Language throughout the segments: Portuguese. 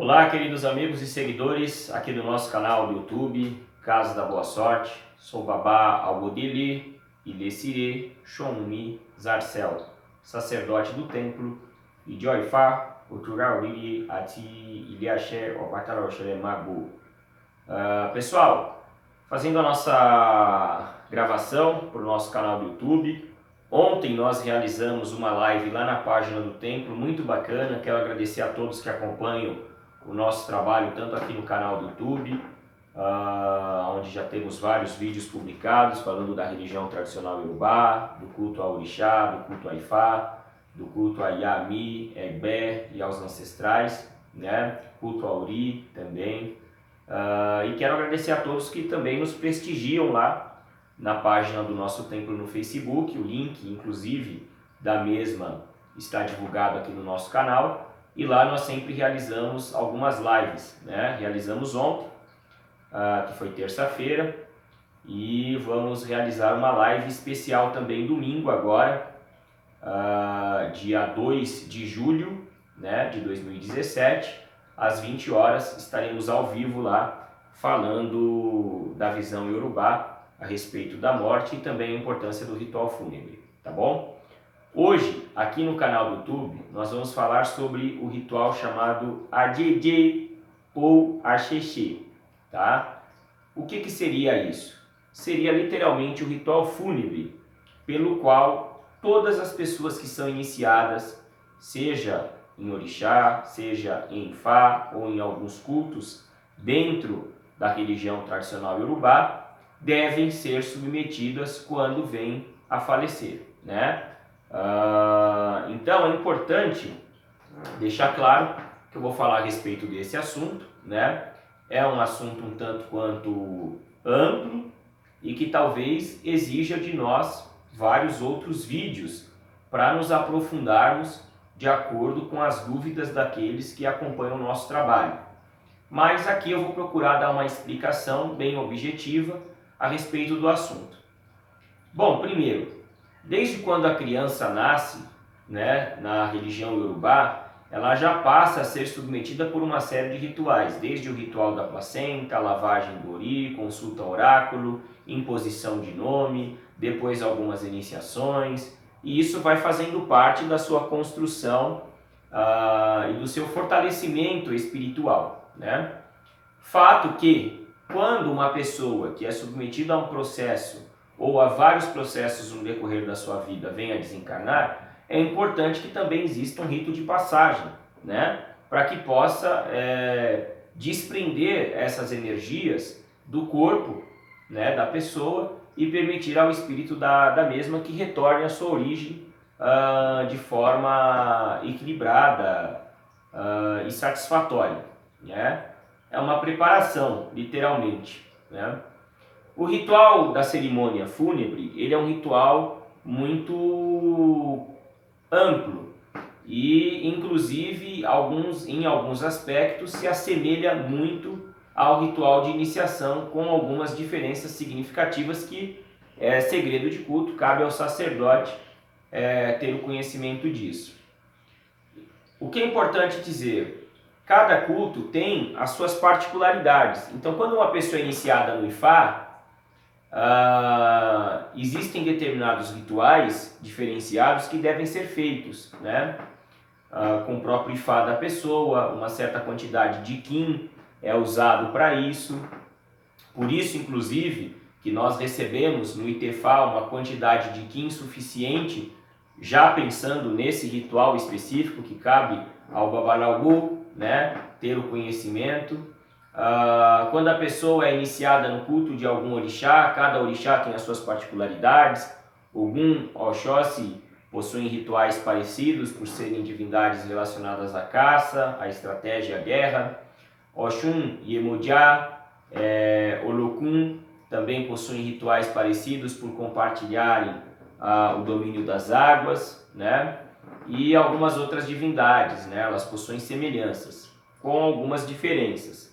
Olá, queridos amigos e seguidores aqui do nosso canal do YouTube, Casa da Boa Sorte. Sou Babá Algodili Ilessire Shonmi Zarcel, sacerdote do templo, e Joyfa, Uturauri Ati Iliaxé Obataroxere Magu. Pessoal, fazendo a nossa gravação para o nosso canal do YouTube. Ontem nós realizamos uma live lá na página do templo, muito bacana. Quero agradecer a todos que acompanham o nosso trabalho, tanto aqui no canal do YouTube, onde já temos vários vídeos publicados falando da religião tradicional Yorubá, do culto ao Orixá, do culto a Ifá, do culto a Yami, Egbé e aos ancestrais, né? Culto a Ori também. E quero agradecer a todos que também nos prestigiam lá na página do nosso templo no Facebook. O link, inclusive, da mesma está divulgado aqui no nosso canal. E lá nós sempre realizamos algumas lives, né? Realizamos ontem, que foi terça-feira, e vamos realizar uma live especial também domingo agora, dia 2 de julho, né, de 2017, às 20 horas, estaremos ao vivo lá falando da visão Yorubá a respeito da morte e também a importância do ritual fúnebre, tá bom? Hoje, aqui no canal do YouTube, nós vamos falar sobre o ritual chamado Ajeje ou Axexê, tá? O que seria isso? Seria literalmente o ritual fúnebre, pelo qual todas as pessoas que são iniciadas, seja em Orixá, seja em Ifá ou em alguns cultos dentro da religião tradicional Yorubá, devem ser submetidas quando vêm a falecer, né? Então é importante deixar claro que eu vou falar a respeito desse assunto, né? É um assunto um tanto quanto amplo e que talvez exija de nós vários outros vídeos para nos aprofundarmos de acordo com as dúvidas daqueles que acompanham o nosso trabalho. Mas aqui eu vou procurar dar uma explicação bem objetiva a respeito do assunto. Bom, primeiro, desde quando a criança nasce, né, na religião Yorubá, ela já passa a ser submetida por uma série de rituais, desde o ritual da placenta, a lavagem do ori, consulta ao oráculo, imposição de nome, depois algumas iniciações, e isso vai fazendo parte da sua construção e do seu fortalecimento espiritual, né? Fato que, quando uma pessoa que é submetida a um processo ou a vários processos no decorrer da sua vida vem a desencarnar, é importante que também exista um rito de passagem, né? Para que possa desprender essas energias do corpo, né, da pessoa e permitir ao espírito da mesma que retorne à sua origem de forma equilibrada e satisfatória, né? É uma preparação, literalmente, né? O ritual da cerimônia fúnebre, ele é um ritual muito amplo e, inclusive, em alguns aspectos se assemelha muito ao ritual de iniciação, com algumas diferenças significativas que é segredo de culto, cabe ao sacerdote ter o conhecimento disso. O que é importante dizer? Cada culto tem as suas particularidades. Então, quando uma pessoa é iniciada no Ifá, existem determinados rituais diferenciados que devem ser feitos, né? Com o próprio Ifá da pessoa, uma certa quantidade de Kim é usado para isso. Por isso, inclusive, que nós recebemos no Itefá uma quantidade de Kim suficiente, já pensando nesse ritual específico que cabe ao Babalagu, né? Ter o conhecimento. Quando a pessoa é iniciada no culto de algum orixá, cada orixá tem as suas particularidades. Ogum, Oxóssi possuem rituais parecidos por serem divindades relacionadas à caça, à estratégia e à guerra. Oxum e Iemoja, Olokun também possuem rituais parecidos por compartilharem o domínio das águas, né? E algumas outras divindades, né? Elas possuem semelhanças, com algumas diferenças.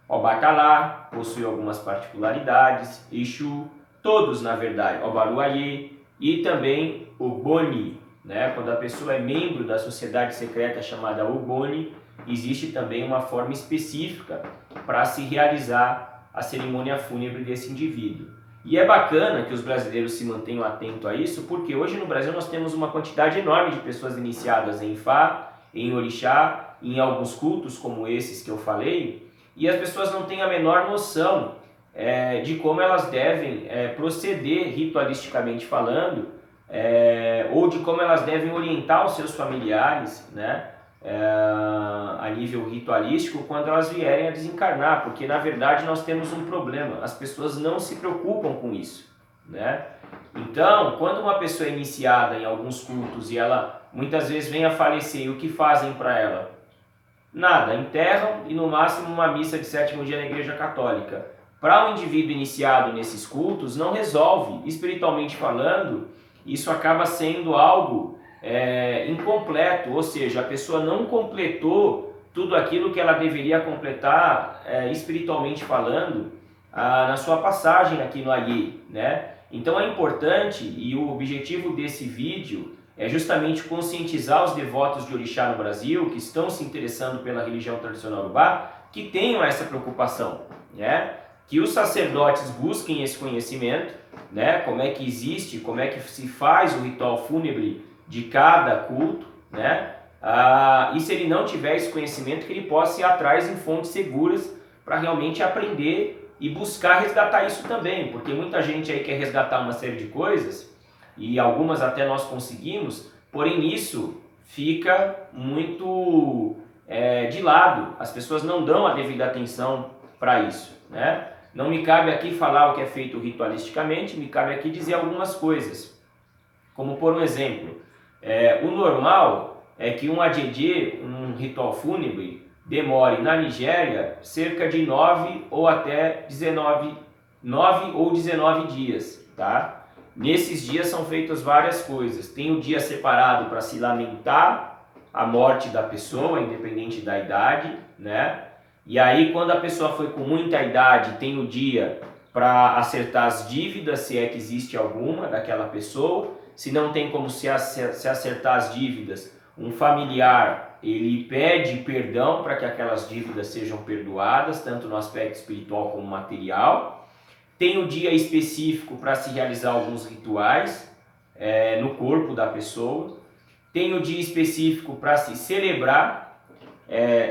Obatalá possui algumas particularidades, Exu, todos na verdade, Obaruayê e também Oboni, né? Quando a pessoa é membro da sociedade secreta chamada Oboni, existe também uma forma específica para se realizar a cerimônia fúnebre desse indivíduo. E é bacana que os brasileiros se mantenham atentos a isso, porque hoje no Brasil nós temos uma quantidade enorme de pessoas iniciadas em Ifá, em Orixá, em alguns cultos como esses que eu falei, e as pessoas não têm a menor noção de como elas devem proceder ritualisticamente falando, ou de como elas devem orientar os seus familiares, né, a nível ritualístico quando elas vierem a desencarnar, porque na verdade nós temos um problema, as pessoas não se preocupam com isso, né? Então, quando uma pessoa é iniciada em alguns cultos e ela muitas vezes vem a falecer, o que fazem para ela? Nada, enterram e no máximo uma missa de 7º dia na Igreja Católica. Para um indivíduo iniciado nesses cultos, não resolve, espiritualmente falando, isso acaba sendo algo incompleto, ou seja, a pessoa não completou tudo aquilo que ela deveria completar espiritualmente falando na sua passagem aqui no Aie, né? Então é importante, e o objetivo desse vídeo é justamente conscientizar os devotos de Orixá no Brasil, que estão se interessando pela religião tradicional urubá, que tenham essa preocupação, né? Que os sacerdotes busquem esse conhecimento, né? Como é que existe, como é que se faz o ritual fúnebre de cada culto, né? E se ele não tiver esse conhecimento, que ele possa ir atrás em fontes seguras para realmente aprender e buscar resgatar isso também, porque muita gente aí quer resgatar uma série de coisas, e algumas até nós conseguimos, porém isso fica muito de lado, as pessoas não dão a devida atenção para isso, né? Não me cabe aqui falar o que é feito ritualisticamente, me cabe aqui dizer algumas coisas, como por um exemplo, o normal é que um adieje, um ritual fúnebre, demore na Nigéria cerca de 9 ou 19 dias, tá? Nesses dias são feitas várias coisas. Tem o dia separado para se lamentar a morte da pessoa, independente da idade, né? E aí, quando a pessoa foi com muita idade, tem o dia para acertar as dívidas, se é que existe alguma daquela pessoa. Se não tem como se acertar as dívidas, um familiar, ele pede perdão para que aquelas dívidas sejam perdoadas, tanto no aspecto espiritual como material. Tem o dia específico para se realizar alguns rituais no corpo da pessoa. Tem o dia específico para se celebrar,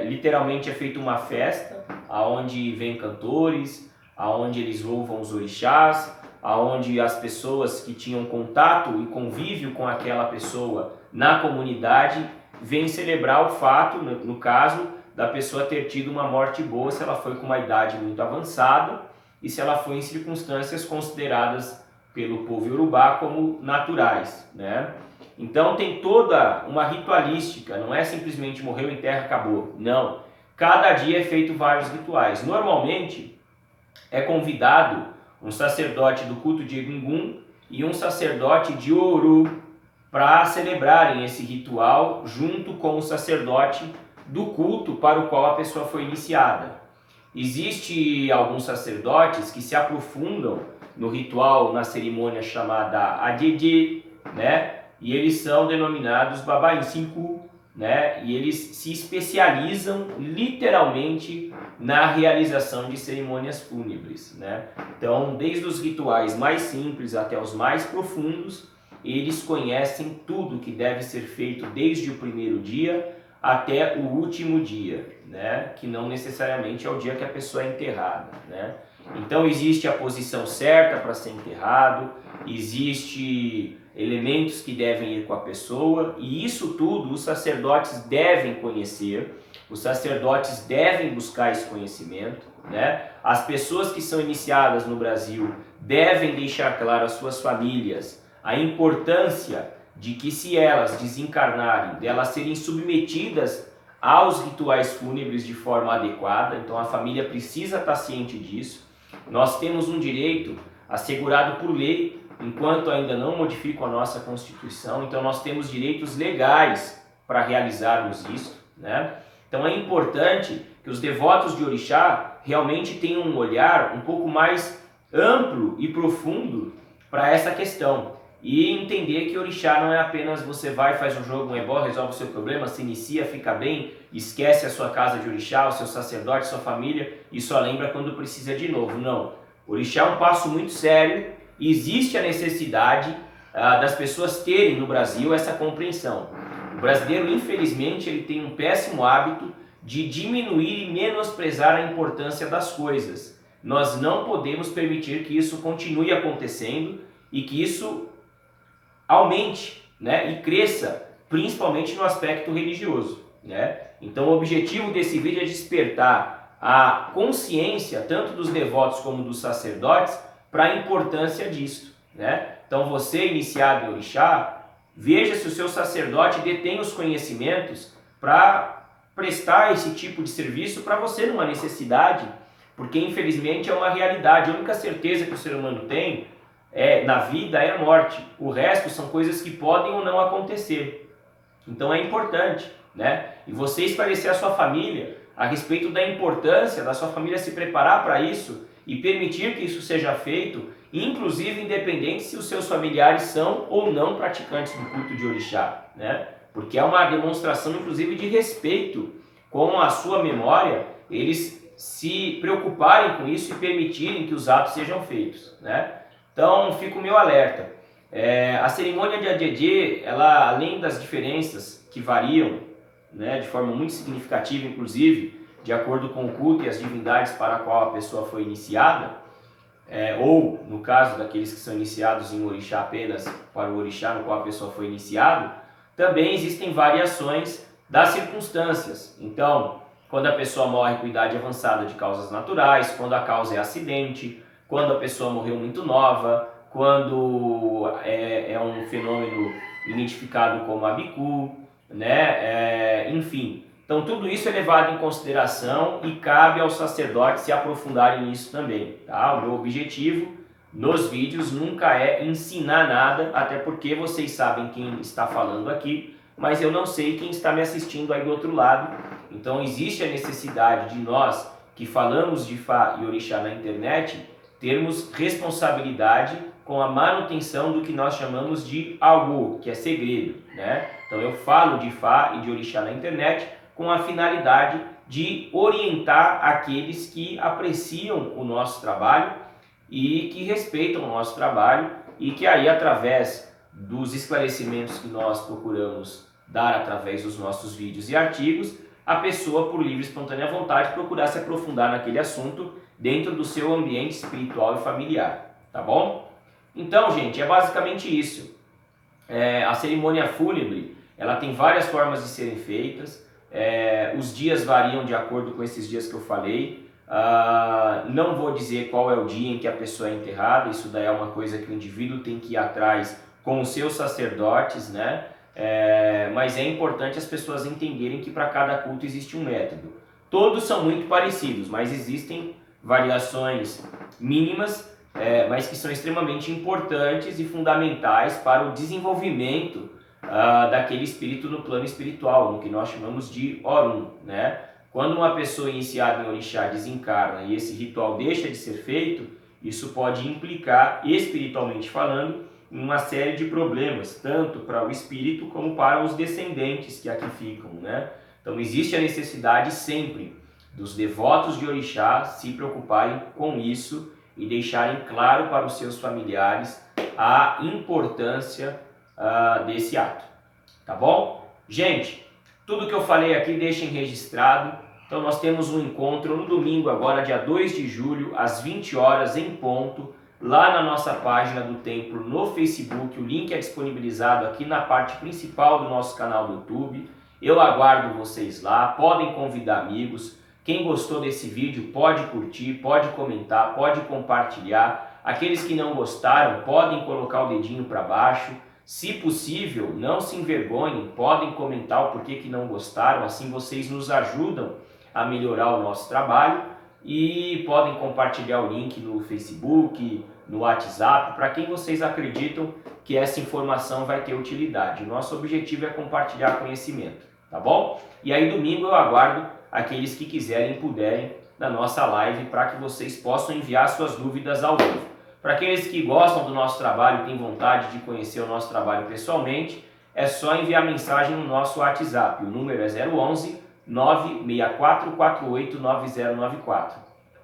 literalmente é feita uma festa, onde vem cantores, onde eles louvam os orixás, onde as pessoas que tinham contato e convívio com aquela pessoa na comunidade vêm celebrar o fato, no caso, da pessoa ter tido uma morte boa, se ela foi com uma idade muito avançada e se ela foi em circunstâncias consideradas pelo povo iorubá como naturais, né? Então tem toda uma ritualística, não é simplesmente morreu, enterra, acabou. Não, cada dia é feito vários rituais. Normalmente é convidado um sacerdote do culto de Egungun e um sacerdote de Oru para celebrarem esse ritual junto com o sacerdote do culto para o qual a pessoa foi iniciada. Existem alguns sacerdotes que se aprofundam no ritual, na cerimônia chamada Adieje, né? E eles são denominados Baba Insinku, né? E eles se especializam literalmente na realização de cerimônias fúnebres, né? Então, desde os rituais mais simples até os mais profundos, eles conhecem tudo que deve ser feito desde o primeiro dia até o último dia, né? Que não necessariamente é o dia que a pessoa é enterrada, né? Então existe a posição certa para ser enterrado, existe elementos que devem ir com a pessoa, e isso tudo os sacerdotes devem conhecer, os sacerdotes devem buscar esse conhecimento, né? As pessoas que são iniciadas no Brasil devem deixar claro às suas famílias a importância de que, se elas desencarnarem, delas serem submetidas aos rituais fúnebres de forma adequada. Então a família precisa estar ciente disso. Nós temos um direito assegurado por lei, enquanto ainda não modificam a nossa Constituição, então nós temos direitos legais para realizarmos isso, né? Então é importante que os devotos de Orixá realmente tenham um olhar um pouco mais amplo e profundo para essa questão. e entender que orixá não é apenas você vai, faz um jogo, um ebó, resolve o seu problema, se inicia, fica bem, esquece a sua casa de orixá, o seu sacerdote, sua família e só lembra quando precisa de novo. Não, orixá é um passo muito sério e existe a necessidade das pessoas terem no Brasil essa compreensão. O brasileiro, infelizmente, ele tem um péssimo hábito de diminuir e menosprezar a importância das coisas. Nós não podemos permitir que isso continue acontecendo e que isso aumente, né, e cresça, principalmente no aspecto religioso, né? Então o objetivo desse vídeo é despertar a consciência tanto dos devotos como dos sacerdotes para a importância disso, né? Então você, iniciado em orixá, veja se o seu sacerdote detém os conhecimentos para prestar esse tipo de serviço para você numa necessidade, porque infelizmente é uma realidade. A única certeza que o ser humano tem na vida é a morte. O resto são coisas que podem ou não acontecer. Então é importante, né? E você esclarecer a sua família a respeito da importância da sua família se preparar para isso e permitir que isso seja feito, inclusive independente se os seus familiares são ou não praticantes do culto de orixá, né? Porque é uma demonstração inclusive de respeito com a sua memória, eles se preocuparem com isso e permitirem que os atos sejam feitos, né? Então, fica o meu alerta. A cerimônia de Adjedjé, ela, além das diferenças que variam, né, de forma muito significativa, inclusive, de acordo com o culto e as divindades para a qual a pessoa foi iniciada, ou, no caso daqueles que são iniciados em orixá apenas para o orixá no qual a pessoa foi iniciado, também existem variações das circunstâncias. Então, quando a pessoa morre com idade avançada de causas naturais, quando a causa é acidente, quando a pessoa morreu muito nova, quando é um fenômeno identificado como abicu, né? Enfim, então tudo isso é levado em consideração e cabe aos sacerdotes se aprofundarem nisso também, tá? O meu objetivo nos vídeos nunca é ensinar nada, até porque vocês sabem quem está falando aqui, mas eu não sei quem está me assistindo aí do outro lado. Então existe a necessidade de nós que falamos de Ifá e orixá na internet termos responsabilidade com a manutenção do que nós chamamos de algo, que é segredo, né? Então eu falo de Ifá e de orixá na internet com a finalidade de orientar aqueles que apreciam o nosso trabalho e que respeitam o nosso trabalho e que aí, através dos esclarecimentos que nós procuramos dar através dos nossos vídeos e artigos, a pessoa, por livre e espontânea vontade, procurar se aprofundar naquele assunto dentro do seu ambiente espiritual e familiar, tá bom? Então, gente, é basicamente isso. A cerimônia fúnebre, ela tem várias formas de serem feitas, os dias variam de acordo com esses dias que eu falei. Não vou dizer qual é o dia em que a pessoa é enterrada, isso daí é uma coisa que o indivíduo tem que ir atrás com os seus sacerdotes, né? Mas é importante as pessoas entenderem que para cada culto existe um método. Todos são muito parecidos, mas existem variações mínimas, mas que são extremamente importantes e fundamentais para o desenvolvimento daquele espírito no plano espiritual, no que nós chamamos de Orum, né? Quando uma pessoa iniciada em orixá desencarna e esse ritual deixa de ser feito, isso pode implicar, espiritualmente falando, em uma série de problemas, tanto para o espírito como para os descendentes que aqui ficam, né? Então existe a necessidade sempre dos devotos de orixá se preocuparem com isso e deixarem claro para os seus familiares a importância desse ato, tá bom? Gente, tudo que eu falei aqui deixem registrado. Então nós temos um encontro no domingo agora, dia 2 de julho, às 20 horas em ponto, lá na nossa página do templo no Facebook. O link é disponibilizado aqui na parte principal do nosso canal do YouTube. Eu aguardo vocês lá, podem convidar amigos. Quem gostou desse vídeo pode curtir, pode comentar, pode compartilhar. Aqueles que não gostaram podem colocar o dedinho para baixo. Se possível, não se envergonhem, podem comentar o porquê que não gostaram, assim vocês nos ajudam a melhorar o nosso trabalho, e podem compartilhar o link no Facebook, no WhatsApp, para quem vocês acreditam que essa informação vai ter utilidade. O nosso objetivo é compartilhar conhecimento, tá bom? E aí domingo eu aguardo aqueles que quiserem e puderem na nossa live para que vocês possam enviar suas dúvidas ao vivo. Para aqueles que gostam do nosso trabalho e têm vontade de conhecer o nosso trabalho pessoalmente, é só enviar mensagem no nosso WhatsApp. O número é 011 964489094.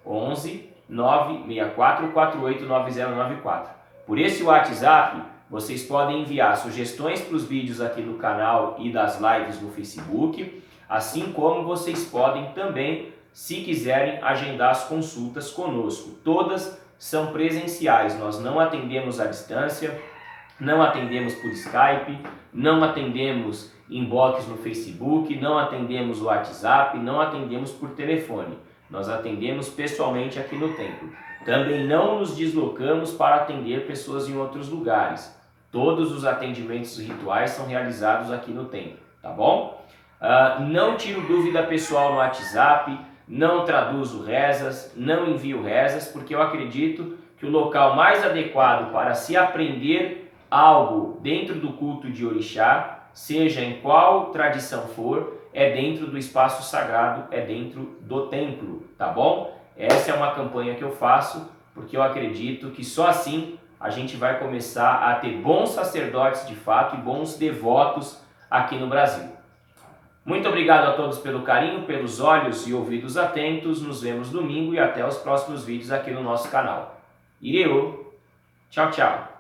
11 964489094. Por esse WhatsApp, vocês podem enviar sugestões para os vídeos aqui do canal e das lives no Facebook, assim como vocês podem também, se quiserem, agendar as consultas conosco. Todas são presenciais, nós não atendemos à distância, não atendemos por Skype, não atendemos inbox no Facebook, não atendemos o WhatsApp, não atendemos por telefone. Nós atendemos pessoalmente aqui no templo. Também não nos deslocamos para atender pessoas em outros lugares. Todos os atendimentos rituais são realizados aqui no templo, tá bom? Não tiro dúvida pessoal no WhatsApp, não traduzo rezas, não envio rezas, porque eu acredito que o local mais adequado para se aprender algo dentro do culto de Orixá, seja em qual tradição for, é dentro do espaço sagrado, é dentro do templo, tá bom? Essa é uma campanha que eu faço, porque eu acredito que só assim a gente vai começar a ter bons sacerdotes de fato e bons devotos aqui no Brasil. Muito obrigado a todos pelo carinho, pelos olhos e ouvidos atentos. Nos vemos domingo e até os próximos vídeos aqui no nosso canal. Ireu! Tchau, tchau!